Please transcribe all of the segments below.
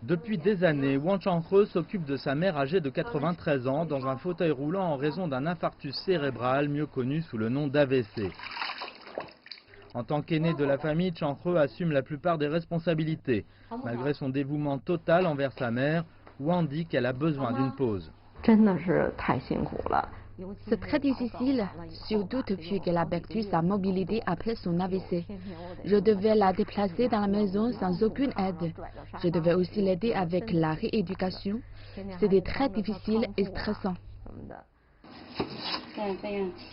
Depuis des années, Wang Changhe s'occupe de sa mère âgée de 93 ans dans un fauteuil roulant en raison d'un infarctus cérébral, mieux connu sous le nom d'AVC. En tant qu'aîné de la famille, Changhe assume la plupart des responsabilités. Malgré son dévouement total envers sa mère, Wang dit qu'elle a besoin d'une pause. C'est très difficile, surtout depuis qu'elle a perdu sa mobilité après son AVC. Je devais la déplacer dans la maison sans aucune aide. Je devais aussi l'aider avec la rééducation. C'était très difficile et stressant.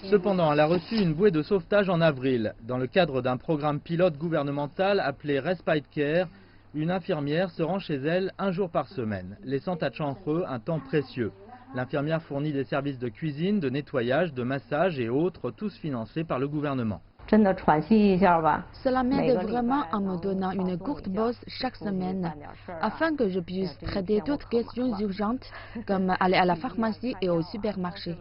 Cependant, elle a reçu une bouée de sauvetage en avril. Dans le cadre d'un programme pilote gouvernemental appelé Respite Care, une infirmière se rend chez elle un jour par semaine, laissant à Changhe un temps précieux. L'infirmière fournit des services de cuisine, de nettoyage, de massage et autres, tous financés par le gouvernement. Cela m'aide vraiment en me donnant une courte pause chaque semaine, afin que je puisse traiter d'autres questions urgentes, comme aller à la pharmacie et au supermarché.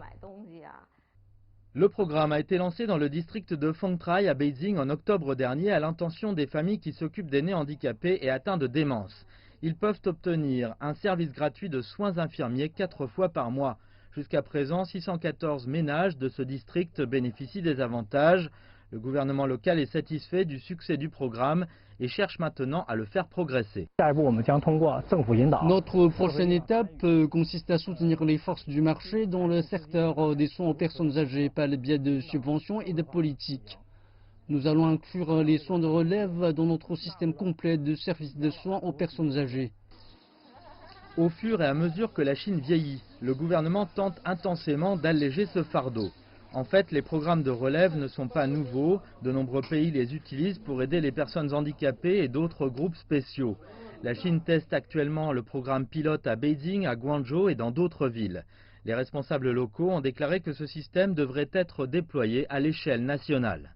Le programme a été lancé dans le district de Fengtrai à Beijing en octobre dernier à l'intention des familles qui s'occupent d'aînés handicapés et atteints de démence. Ils peuvent obtenir un service gratuit de soins infirmiers 4 fois par mois. Jusqu'à présent, 614 ménages de ce district bénéficient des avantages. Le gouvernement local est satisfait du succès du programme et cherche maintenant à le faire progresser. Notre prochaine étape consiste à soutenir les forces du marché dans le secteur des soins aux personnes âgées par le biais de subventions et de politiques. Nous allons inclure les soins de relève dans notre système complet de services de soins aux personnes âgées. Au fur et à mesure que la Chine vieillit, le gouvernement tente intensément d'alléger ce fardeau. En fait, les programmes de relève ne sont pas nouveaux. De nombreux pays les utilisent pour aider les personnes handicapées et d'autres groupes spéciaux. La Chine teste actuellement le programme pilote à Beijing, à Guangzhou et dans d'autres villes. Les responsables locaux ont déclaré que ce système devrait être déployé à l'échelle nationale.